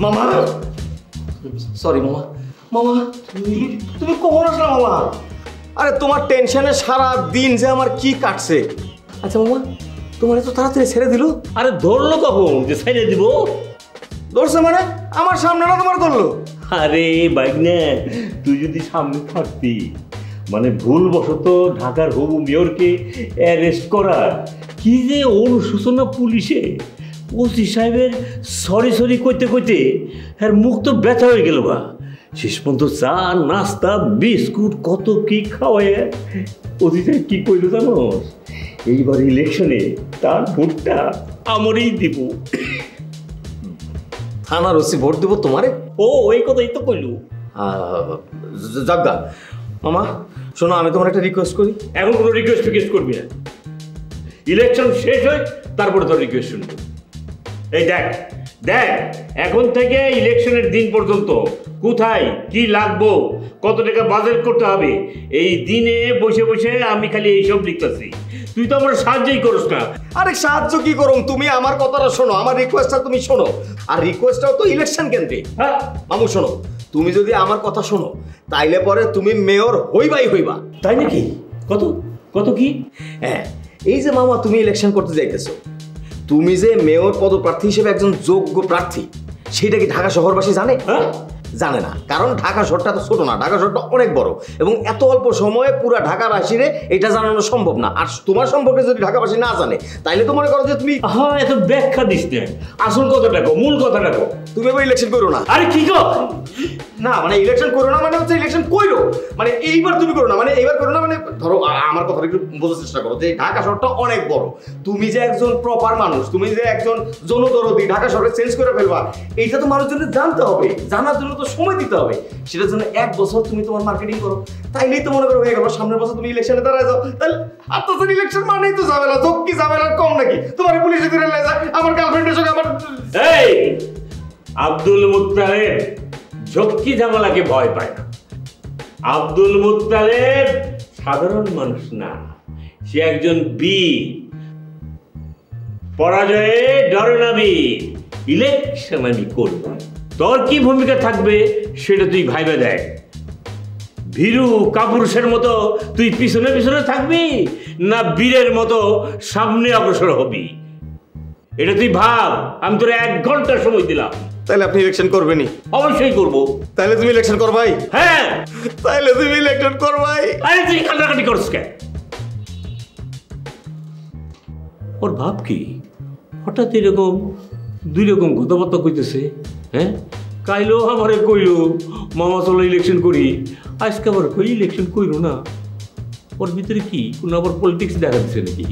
মামা সরি মামা মামা তুমি কখন আসলা মামা? আরে তোমার টেনশনে সারা দিন যে আমার কি কাটছে। আচ্ছা মামা তোমার এত তাড়াতাড়ি ছেড়ে দিল? আরে ধরলো কখন যে ছেড়ে দিব? ধরছে মানে আমার সামনে না তোমার ধরলো? আরে বাইক নে, তুই যদি সামনে থাকতি, মানে ভুলবশত ঢাকার হবু মেয়রকে অ্যারেস্ট করা কি যে অনুশোচনা পুলিশে। ওসি সাহেবের সরি সরি কইতে কইতে আর মুখ তো ব্যথা হয়ে গেল বা। শেষ পর্যন্ত চা নাস্তা বিস্কুট কত কি খাওয়ায় ওসি সাহেব কি কইল জানোস? এইবার ইলেকশনে তার ভোটটা আমারই দিব। থানার ওসি ভোট দেবো তোমারে? ও ওই কথাই তো কইলু। যাজ্ঞা মামা শোনো, আমি তোমার একটা রিকোয়েস্ট করি। এখন কোনো রিকোয়েস্ট ফিকোয়েস্ট করবি না, ইলেকশন শেষ হয় তারপরে তোর রিকোয়েস্ট শুনবো। এই দেখ দেখ, এখন থেকে ইলেকশনের দিন পর্যন্ত কোথায় কি লাগবো, কত টাকা বাজেট করতে হবে, এই দিনে বসে বসে আমি খালি এইসব লিখতেছি। তুই তো আমার সাহায্যই করস না। আরে সাহায্য কি করুম, তুমি আমার কথাটা শোনো, আমার রিকোয়েস্টটা তুমি শোনো। আর রিকোয়েস্টটাও তো ইলেকশন কেন্দ্রে। হ্যাঁ মামু শোনো, তুমি যদি আমার কথা শোনো তাইলে পরে তুমি মেয়র হইবা। তাই নাকি? কত কত কি? হ্যাঁ এই যে মামা তুমি ইলেকশন করতে যাইতেছো, তুমি যে মেয়র পদপ্রার্থী হিসেবে একজন যোগ্য প্রার্থী, সেটা কি ঢাকা শহরবাসী জানে? হ্যাঁ জানে না, কারণ ঢাকা শহরটা তো ছোট না, ঢাকা শহরটা অনেক বড় এবং এত অল্প সময়ে পুরো ঢাকাবাসীরে এটা জানানো সম্ভব না। আর তোমার সম্পর্কে যদি ঢাকাবাসী না জানে তাইলে তো মনে করো যে তুমি হ্যাঁ এত ব্যাখ্যা দিস না, আসল কথাটা কো, মূল কথাটা কো। তুমি এবার ইলেকশন করো না। আরে কি গো? না মানে ইলেকশন করো না মানে হচ্ছে ইলেকশন কইরো, মানে এইবার তুমি করো না, মানে এইবার করো না, মানে ধরো আমার কথাটা একটু বোঝার চেষ্টা করো যে ঢাকা শহরটা অনেক বড়, তুমি যে একজন প্রপার মানুষ, তুমি যে একজন জনদরদি, ঢাকা শহরে চেঞ্জ করে ফেলবা, এইটা তো মানুষজনের জানতে হবে, জানার জন্য তো সময় দিতে হবে। সেটার জন্য 1 বছর তুমি তোমার মার্কেটিং করো, তাইলেই তো মনে করো হয়ে গেল। সামনের বছর তুমি ইলেকশনে দাঁড়ায় যাও, তাহলে আপনার ইলেকশন মানেই তো ঝামেলা, যোগ কি ঝামেলা কম নাকি? তোমার পুলিশে ধরে নিয়ে যায়, আমার গার্লফ্রেন্ডের সঙ্গে আমার এই আব্দুল মুত্তালিব ঝক্কি ঝামেলাকে ভয় পায় না। আব্দুল মুত্তালিব সাধারণ মানুষ না, সে একজন বীর, পরাজয়ে ডরে না বীর। ইলেকশন আমি করব, তোর কি ভূমিকা থাকবে সেটা তুই ভাইবে দেখ। ভীরু কাপুরুষের মতো তুই পিছনে পিছনে থাকবি না বীরের মতো সামনে অগ্রসর হবি, এটা তুই ভাব। আমি তোর 1 ঘন্টা সময় দিলাম। তাহলে আপনি ইলেকশন করবেনই? অবশ্যই করবো। তাহলে তুমি ইলেকশন করবাই? হ্যাঁ। তাহলে তুমি ইলেকশন করবাই? আরে তুই কান্নাকাটি করছিস কেন? ওর ভাব কি হঠাৎ এরকম 2 রকম কথাবার্তা কইতেছে? হ্যাঁ কাইলো আমারে কইলো মামা চলো ইলেকশন করি, আজকে আবার কই ইলেকশন কইরো না। ওর ভিতরে কি কোনো আবার পলিটিক্স দেখা দিচ্ছে নাকি?